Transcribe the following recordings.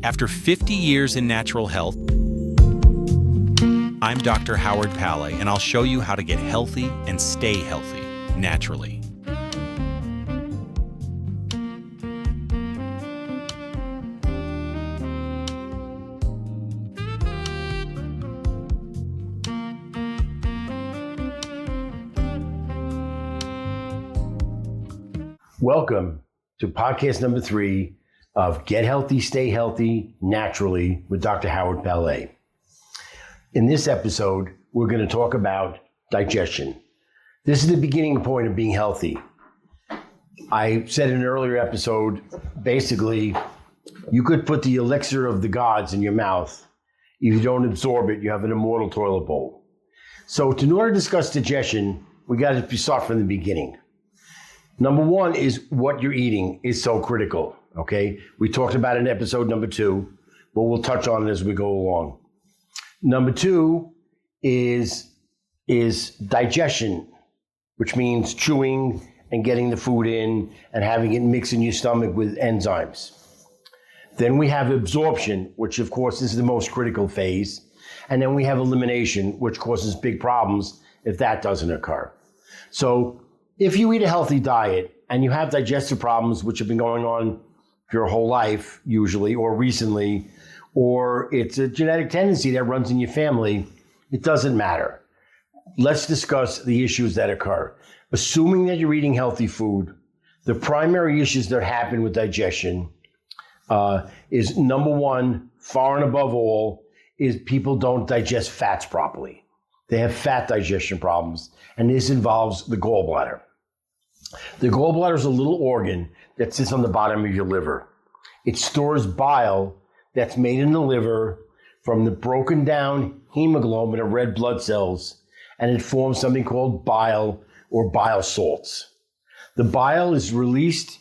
After 50 years in natural health, I'm Dr. Howard Pallay, and I'll show you how to get healthy and stay healthy naturally. Welcome to podcast number 3 of Get Healthy, Stay Healthy Naturally with Dr. Howard Pallay. In this episode, we're going to talk about digestion. This is the beginning point of being healthy. I said in an earlier episode, basically, you could put the elixir of the gods in your mouth. If you don't absorb it, you have an immortal toilet bowl. So in order to discuss digestion, we got to start from the beginning. Number 1 is what you're eating is so critical, okay? We talked about it in episode number 2, but we'll touch on it as we go along. Number 2 is digestion, which means chewing and getting the food in and having it mix in your stomach with enzymes. Then we have absorption, which of course is the most critical phase. And then we have elimination, which causes big problems if that doesn't occur. So if you eat a healthy diet and you have digestive problems, which have been going on your whole life, usually, or recently, or it's a genetic tendency that runs in your family, it doesn't matter. Let's discuss the issues that occur. Assuming that you're eating healthy food, the primary issues that happen with digestion is number 1, far and above all, is people don't digest fats properly. They have fat digestion problems, and this involves the gallbladder. The gallbladder is a little organ that sits on the bottom of your liver. It stores bile that's made in the liver from the broken down hemoglobin of red blood cells, and it forms something called bile or bile salts. The bile is released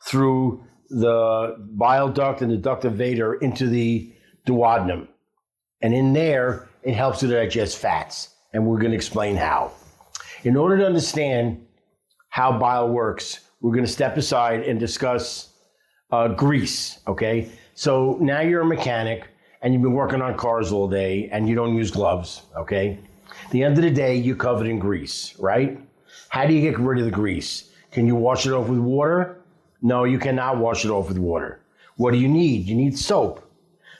through the bile duct and the duct of Vater into the duodenum. And in there, it helps you to digest fats. And we're going to explain how. In order to understand how bile works, we're going to step aside and discuss grease, okay? So now you're a mechanic and you've been working on cars all day and you don't use gloves, okay? At the end of the day, you're covered in grease, right? How do you get rid of the grease? Can you wash it off with water? No, you cannot wash it off with water. What do you need? You need soap.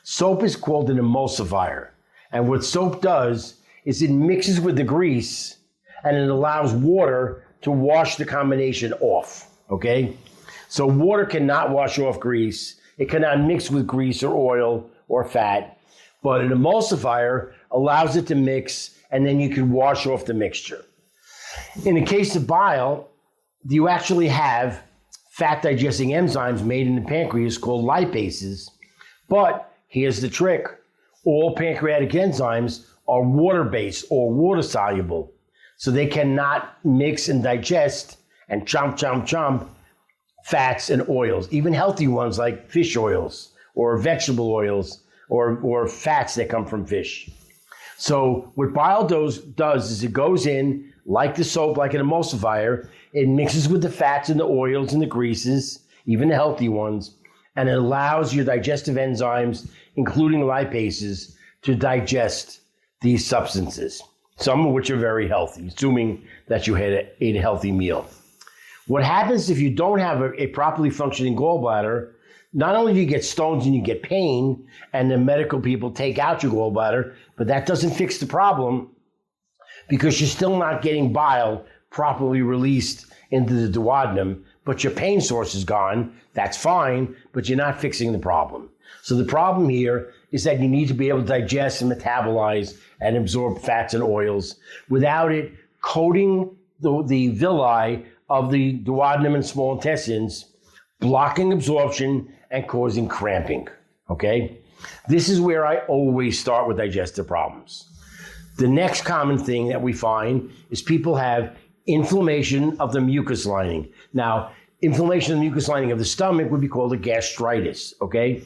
Soap is called an emulsifier. And what soap does is it mixes with the grease and it allows water to wash the combination off, okay? So water cannot wash off grease. It cannot mix with grease or oil or fat, but an emulsifier allows it to mix and then you can wash off the mixture. In the case of bile, you actually have fat digesting enzymes made in the pancreas called lipases, but here's the trick. All pancreatic enzymes are water-based or water-soluble, so they cannot mix and digest and chomp fats and oils, even healthy ones like fish oils or vegetable oils or fats that come from fish. So what bile does is it goes in like the soap, like an emulsifier. It mixes with the fats and the oils and the greases, even the healthy ones, and it allows your digestive enzymes, including lipases, to digest these substances, some of which are very healthy, assuming that you ate a healthy meal. What happens if you don't have a properly functioning gallbladder, not only do you get stones and you get pain, and the medical people take out your gallbladder, but that doesn't fix the problem because you're still not getting bile properly released into the duodenum, but your pain source is gone. That's fine, but you're not fixing the problem. So the problem here is that you need to be able to digest and metabolize and absorb fats and oils without it coating the villi of the duodenum and small intestines, blocking absorption and causing cramping, okay? This is where I always start with digestive problems. The next common thing that we find is people have inflammation of the mucus lining. Now, inflammation of the mucus lining of the stomach would be called a gastritis, okay?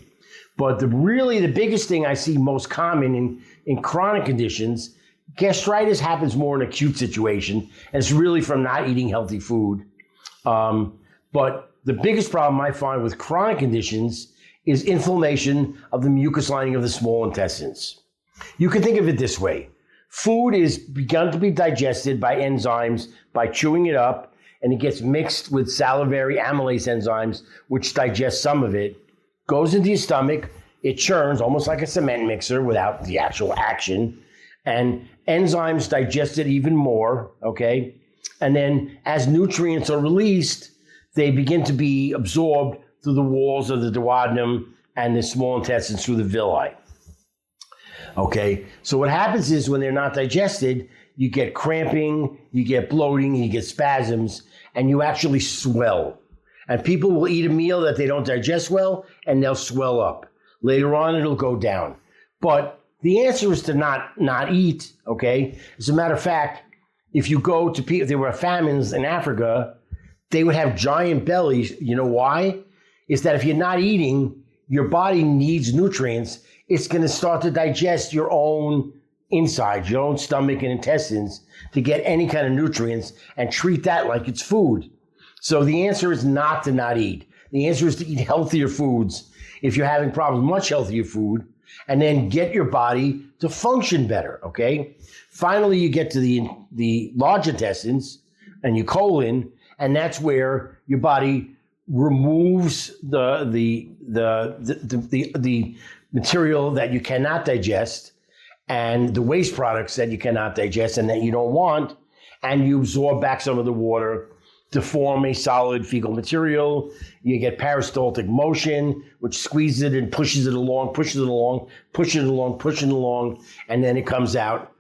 But the biggest thing I see most common in chronic conditions, gastritis happens more in acute situation, and it's really from not eating healthy food. But the biggest problem I find with chronic conditions is inflammation of the mucus lining of the small intestines. You can think of it this way. Food is begun to be digested by enzymes by chewing it up, and it gets mixed with salivary amylase enzymes, which digest some of it, goes into your stomach, it churns almost like a cement mixer without the actual action, and enzymes digest it even more, okay? And then as nutrients are released, they begin to be absorbed through the walls of the duodenum and the small intestines through the villi. Okay, so what happens is when they're not digested, you get cramping, you get bloating, you get spasms, and you actually swell. And people will eat a meal that they don't digest well, and they'll swell up. Later on, it'll go down. But the answer is to not eat, okay? As a matter of fact, if you go to people, if there were famines in Africa, they would have giant bellies. You know why? It's that if you're not eating, your body needs nutrients. It's going to start to digest your own insides, your own stomach and intestines to get any kind of nutrients and treat that like it's food. So the answer is not to not eat. The answer is to eat healthier foods if you're having problems, much healthier food, and then get your body to function better, okay? Finally, you get to the large intestines and your colon, and that's where your body removes the material that you cannot digest and the waste products that you cannot digest and that you don't want, and you absorb back some of the water to form a solid fecal material. You get peristaltic motion, which squeezes it and pushes it along, and then it comes out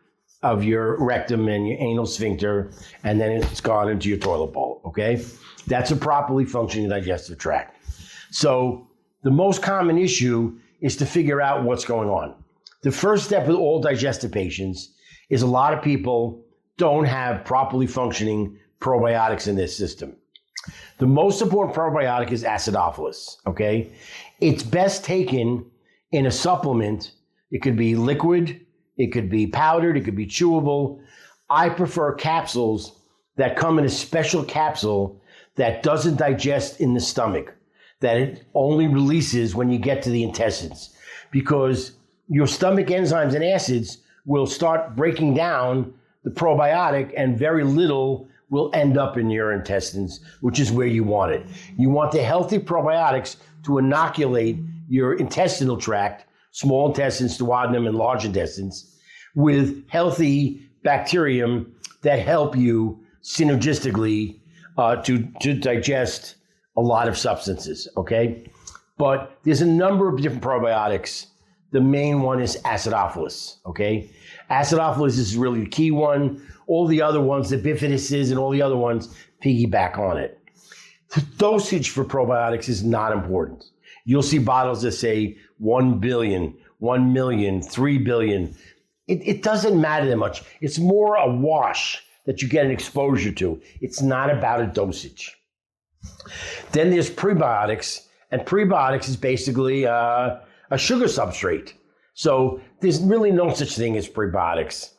of your rectum and your anal sphincter, and then it's gone into your toilet bowl, okay? That's a properly functioning digestive tract. So the most common issue is to figure out what's going on. The first step with all digestive patients is a lot of people don't have properly functioning probiotics in their system. The most important probiotic is acidophilus, okay? It's best taken in a supplement. It could be liquid, it could be powdered, it could be chewable. I prefer capsules that come in a special capsule that doesn't digest in the stomach, that it only releases when you get to the intestines, because your stomach enzymes and acids will start breaking down the probiotic and very little will end up in your intestines, which is where you want it. You want the healthy probiotics to inoculate your intestinal tract, small intestines, duodenum, and large intestines, with healthy bacterium that help you synergistically to digest a lot of substances, okay? But there's a number of different probiotics. The main one is acidophilus, okay? Acidophilus is really the key one. All the other ones, the bifiduses and all the other ones, piggyback on it. The dosage for probiotics is not important. You'll see bottles that say 1 billion, 1 million, 3 billion. It doesn't matter that much. It's more a wash that you get an exposure to. It's not about a dosage. Then there's prebiotics, and prebiotics is basically a sugar substrate. So there's really no such thing as prebiotics.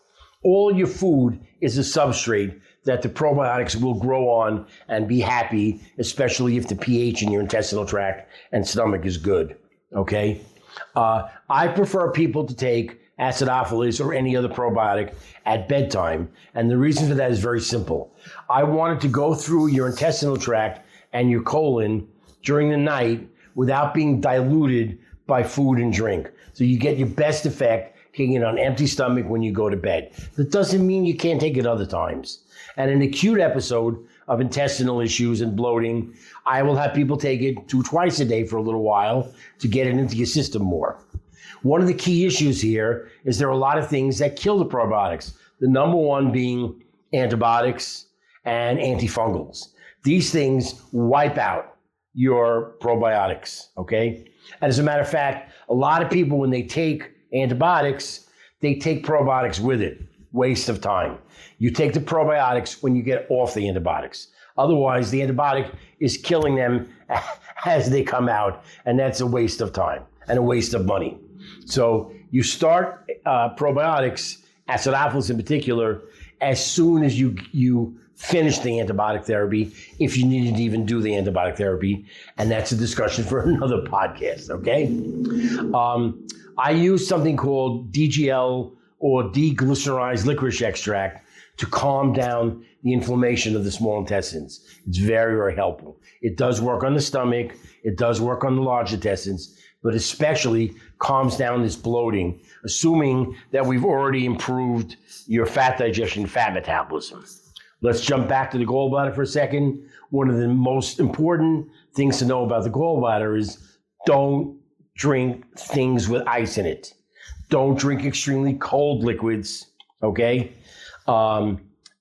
All your food is a substrate that the probiotics will grow on and be happy, especially if the pH in your intestinal tract and stomach is good, okay? I prefer people to take acidophilus or any other probiotic at bedtime, and the reason for that is very simple. I want it to go through your intestinal tract and your colon during the night without being diluted by food and drink. So you get your best effect taking it on empty stomach when you go to bed. That doesn't mean you can't take it other times. And an acute episode of intestinal issues and bloating, I will have people take it twice a day for a little while to get it into your system more. One of the key issues here is there are a lot of things that kill the probiotics. The number one being antibiotics and antifungals. These things wipe out your probiotics, okay? And as a matter of fact, a lot of people, when they take antibiotics, they take probiotics with it. Waste of time. You take the probiotics when you get off the antibiotics. Otherwise, the antibiotic is killing them as they come out, and that's a waste of time and a waste of money. So you start probiotics, acidophilus in particular, as soon as you finish the antibiotic therapy if you needed to even do the antibiotic therapy. And that's a discussion for another podcast, okay? I use something called DGL or deglycerized licorice extract to calm down the inflammation of the small intestines. It's very, very helpful. It does work on the stomach. It does work on the large intestines, but especially calms down this bloating, assuming that we've already improved your fat digestion, fat metabolism. Let's jump back to the gallbladder for a second. One of the most important things to know about the gallbladder is don't drink things with ice in it. Don't drink extremely cold liquids, okay?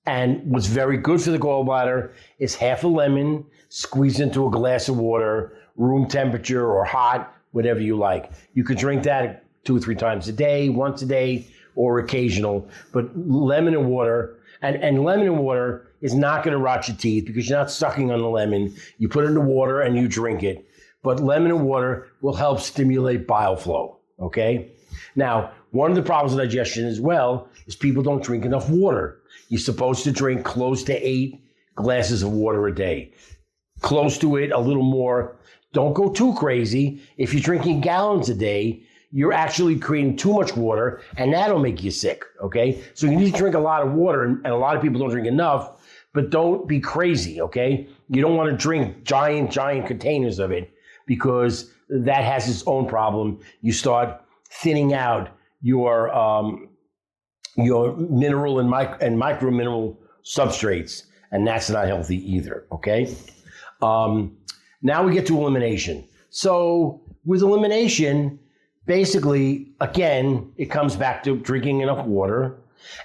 And what's very good for the gallbladder is half a lemon squeezed into a glass of water, room temperature or hot, whatever you like. You could drink that 2 or 3 times a day, once a day, or occasional. But lemon and water, and lemon and water is not going to rot your teeth because you're not sucking on the lemon. You put it in the water and you drink it. But lemon and water will help stimulate bile flow, okay? Now, one of the problems with digestion as well is people don't drink enough water. You're supposed to drink close to 8 glasses of water a day. Close to it, a little more. Don't go too crazy. If you're drinking gallons a day, you're actually creating too much water, and that'll make you sick, okay? So you need to drink a lot of water, and a lot of people don't drink enough, but don't be crazy, okay? You don't want to drink giant containers of it because that has its own problem. You start thinning out your mineral and micro mineral substrates, and that's not healthy either, okay? Now we get to elimination. So with elimination, basically, again, it comes back to drinking enough water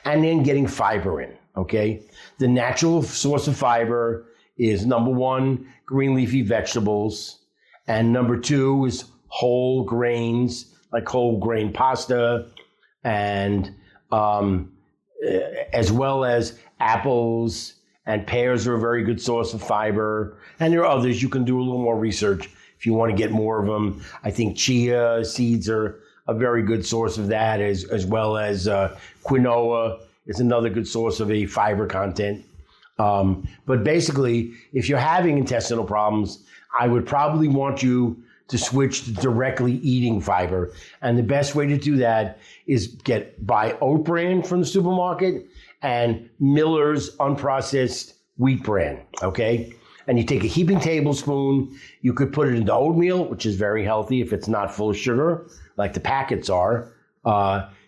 and then getting fiber in, okay? The natural source of fiber is number 1, green leafy vegetables, and number 2 is whole grains, like whole grain pasta, and as well as apples and pears are a very good source of fiber. And there are others. You can do a little more research if you want to get more of them. I think chia seeds are a very good source of that, as well as quinoa is another good source of a fiber content. But basically, if you're having intestinal problems, I would probably want you to switch to directly eating fiber. And the best way to do that is buy oat bran from the supermarket and Miller's unprocessed wheat bran, okay? And you take a heaping tablespoon, you could put it into oatmeal, which is very healthy if it's not full of sugar, like the packets are.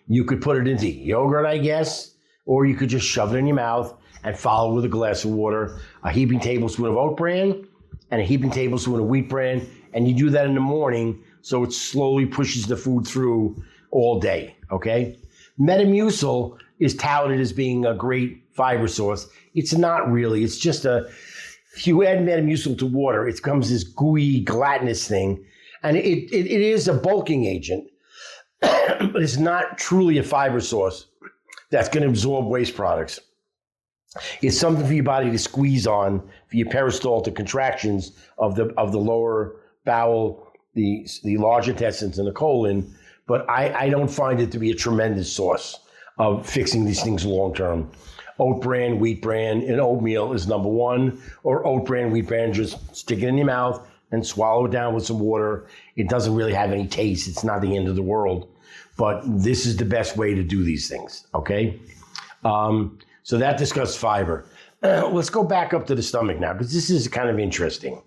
You could put it into yogurt, I guess, or you could just shove it in your mouth and follow with a glass of water, a heaping tablespoon of oat bran and a heaping tablespoon of wheat bran, and you do that in the morning so it slowly pushes the food through all day, okay? Metamucil is touted as being a great fiber source. It's not really. It's just if you add Metamucil to water, it becomes this gooey, gelatinous thing, and it is a bulking agent, but it's not truly a fiber source that's going to absorb waste products. It's something for your body to squeeze on for your peristaltic contractions of the lower bowel, the large intestines, and the colon. But I don't find it to be a tremendous source of fixing these things long term. Oat bran, wheat bran, and oatmeal is number 1. Or oat bran, wheat bran, just stick it in your mouth and swallow it down with some water. It doesn't really have any taste. It's not the end of the world. But this is the best way to do these things, okay? So that discussed fiber. Let's go back up to the stomach now, because this is kind of interesting.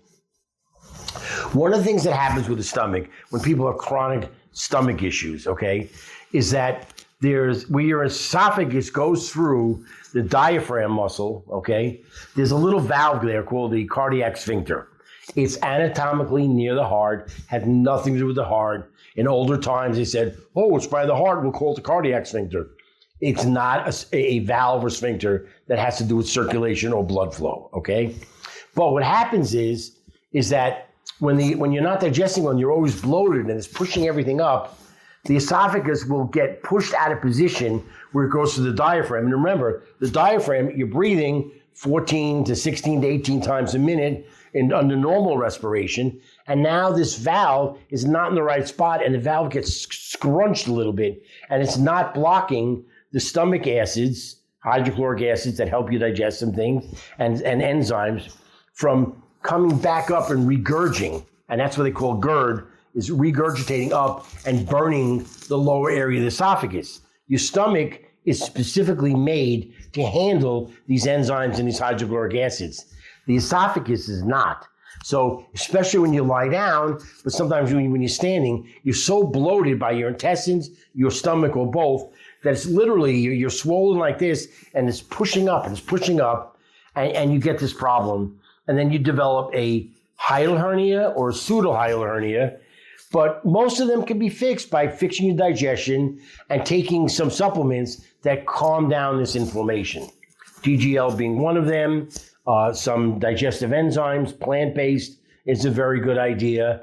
One of the things that happens with the stomach when people have chronic stomach issues, okay, is that where your esophagus goes through the diaphragm muscle, okay, there's a little valve there called the cardiac sphincter. It's anatomically near the heart, had nothing to do with the heart. In older times, they said, oh, it's by the heart, we'll call it the cardiac sphincter. It's not a valve or sphincter that has to do with circulation or blood flow, okay? But what happens is that when you're not digesting one, you're always bloated and it's pushing everything up, the esophagus will get pushed out of position where it goes to the diaphragm. And remember, the diaphragm, you're breathing 14 to 16 to 18 times a minute under normal respiration. And now this valve is not in the right spot and the valve gets scrunched a little bit and it's not blocking the stomach acids, hydrochloric acids that help you digest some things, and enzymes from coming back up and regurging. And that's what they call GERD, is regurgitating up and burning the lower area of the esophagus. Your stomach is specifically made to handle these enzymes and these hydrochloric acids. The esophagus is not. So especially when you lie down, but sometimes when you're standing, you're so bloated by your intestines, your stomach, or both, that it's literally, you're swollen like this, and it's pushing up, and you get this problem. And then you develop a hiatal hernia or a pseudohiatal hernia. But most of them can be fixed by fixing your digestion and taking some supplements that calm down this inflammation. DGL being one of them, some digestive enzymes, plant-based is a very good idea.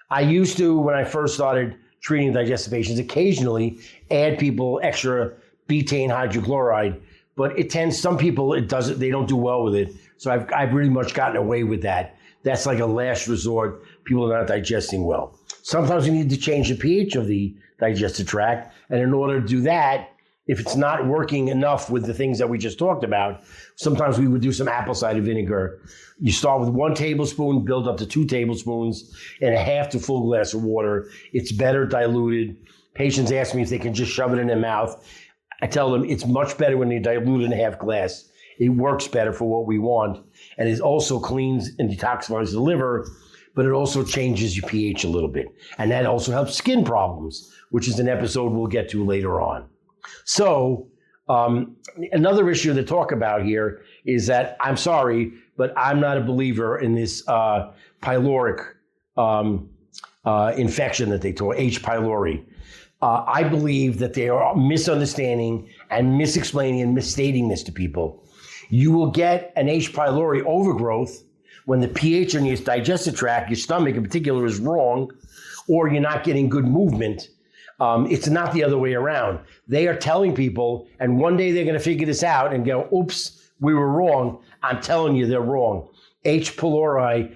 I used to, when I first started treating digestive patients, occasionally add people extra betaine hydrochloride, but some people, they don't do well with it. So I've really much gotten away with that. That's like a last resort. People are not digesting well. Sometimes we need to change the pH of the digestive tract. And in order to do that, if it's not working enough with the things that we just talked about, sometimes we would do some apple cider vinegar. You start with 1 tablespoon, build up to 2 tablespoons, and a half to full glass of water. It's better diluted. Patients ask me if they can just shove it in their mouth. I tell them it's much better when they dilute it in a half glass. It works better for what we want. And it also cleans and detoxifies the liver, but it also changes your pH a little bit. And that also helps skin problems, which is an episode we'll get to later on. So another issue to talk about here is that, I'm sorry, but I'm not a believer in this pyloric infection that they talk, H. pylori. I believe that they are misunderstanding and misexplaining and misstating this to people. You will get an H. pylori overgrowth when the pH in your digestive tract, your stomach in particular, is wrong, or you're not getting good movement. It's not the other way around. They are telling people, and one day they're going to figure this out and go, oops, we were wrong. I'm telling you, they're wrong. H. pylori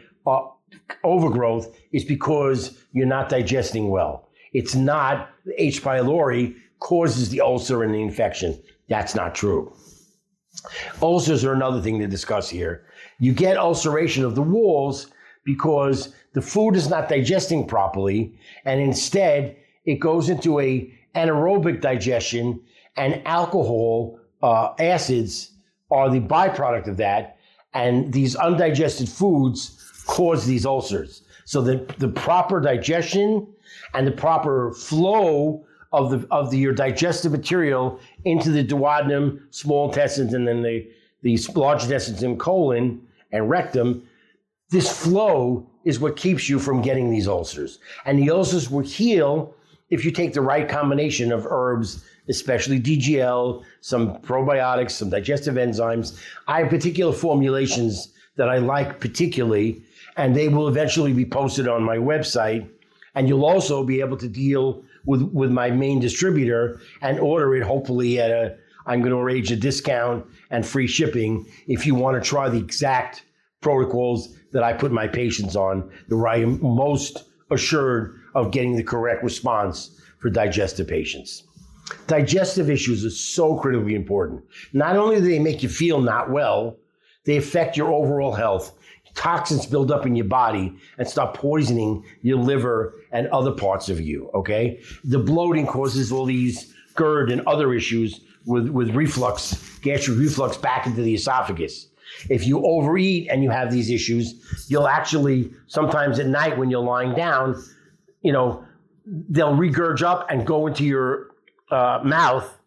overgrowth is because you're not digesting well. It's not H. pylori causes the ulcer and the infection. That's not true. Ulcers are another thing to discuss here. You get ulceration of the walls because the food is not digesting properly, and instead it goes into a anaerobic digestion, and alcohol acids are the byproduct of that, and these undigested foods cause these ulcers. So the proper digestion and the proper flow of your digestive material into the duodenum, small intestines, and then the large intestines and colon and rectum, this flow is what keeps you from getting these ulcers. And the ulcers will heal if you take the right combination of herbs, especially DGL, some probiotics, some digestive enzymes. I have particular formulations that I like particularly, and they will eventually be posted on my website. And you'll also be able to deal with my main distributor and order it hopefully I'm going to arrange a discount and free shipping if you want to try the exact protocols that I put my patients on, where I am most assured of getting the correct response for digestive patients. Digestive issues are so critically important. Not only do they make you feel not well, they affect your overall health. Toxins build up in your body and start poisoning your liver and other parts of you, okay? The bloating causes all these GERD and other issues with reflux, gastric reflux back into the esophagus. If you overeat and you have these issues, you'll actually, sometimes at night when you're lying down, they'll regurge up and go into your mouth,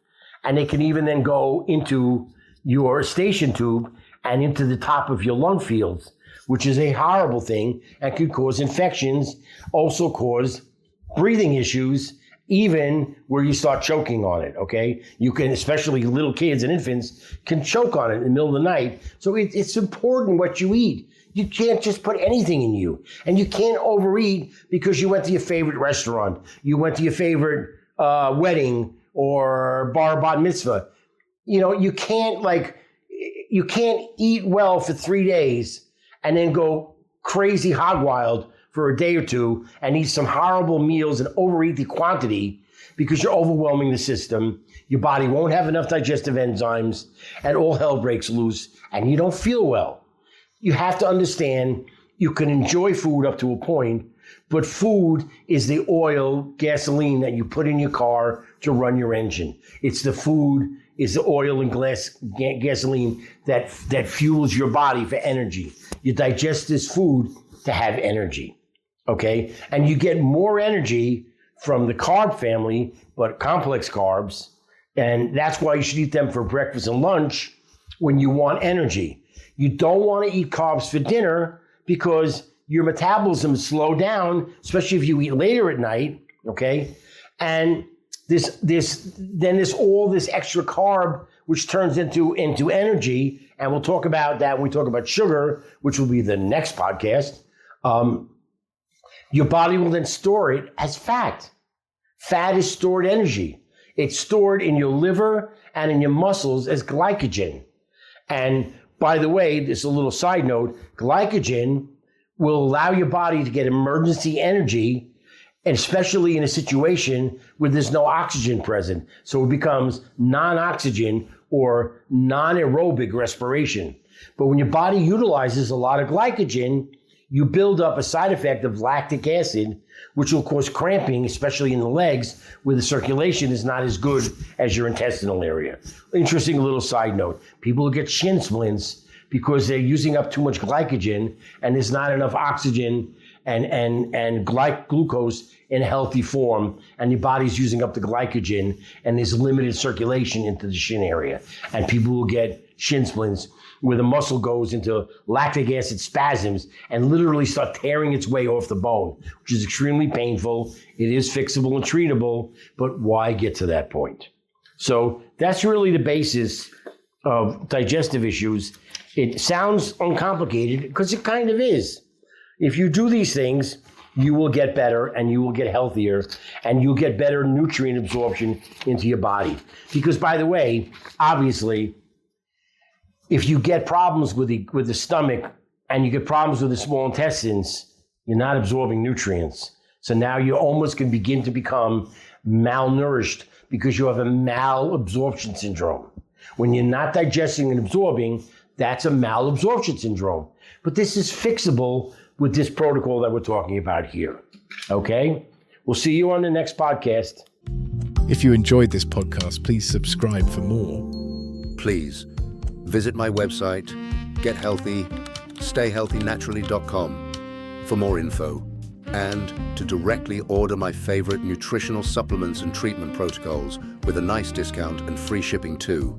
and they can even then go into your station tube and into the top of your lung fields, which is a horrible thing and could cause infections, also cause breathing issues, even where you start choking on it, okay? You can, especially little kids and infants, can choke on it in the middle of the night. So it's important what you eat. You can't just put anything in you. And you can't overeat because you went to your favorite restaurant. You went to your favorite wedding or bar bat mitzvah. You can't eat well for 3 days and then go crazy hog wild for a day or two and eat some horrible meals and overeat the quantity because you're overwhelming the system. Your body won't have enough digestive enzymes and all hell breaks loose and you don't feel well. You have to understand you can enjoy food up to a point, but food is the oil, gasoline that you put in your car to run your engine. It's the food, is the oil and gasoline that fuels your body for energy. You digest this food to have energy, okay? And you get more energy from the carb family, but complex carbs, and that's why you should eat them for breakfast and lunch when you want energy. You don't want to eat carbs for dinner because your metabolism is slowed down, especially if you eat later at night, okay? And all this extra carb, which turns into energy, and we'll talk about that when we talk about sugar, which will be the next podcast. Your body will then store it as fat. Fat is stored energy. It's stored in your liver and in your muscles as glycogen. And by the way, this is a little side note, glycogen will allow your body to get emergency energy, and especially in a situation where there's no oxygen present. So it becomes non-oxygen or non-aerobic respiration. But when your body utilizes a lot of glycogen, you build up a side effect of lactic acid, which will cause cramping, especially in the legs, where the circulation is not as good as your intestinal area. Interesting little side note. People who get shin splints because they're using up too much glycogen and there's not enough oxygen and glucose in a healthy form, and your body's using up the glycogen and there's limited circulation into the shin area. And people will get shin splints where the muscle goes into lactic acid spasms and literally start tearing its way off the bone, which is extremely painful. It is fixable and treatable, but why get to that point? So that's really the basis of digestive issues. It sounds uncomplicated because it kind of is. If you do these things, you will get better and you will get healthier and you'll get better nutrient absorption into your body. Because by the way, obviously, if you get problems with the stomach and you get problems with the small intestines, you're not absorbing nutrients. So now you almost can begin to become malnourished because you have a malabsorption syndrome. When you're not digesting and absorbing, that's a malabsorption syndrome. But this is fixable with this protocol that we're talking about here. Okay? We'll see you on the next podcast. If you enjoyed this podcast, please subscribe for more. Please visit my website, gethealthystayhealthynaturally.com for more info and to directly order my favorite nutritional supplements and treatment protocols with a nice discount and free shipping too.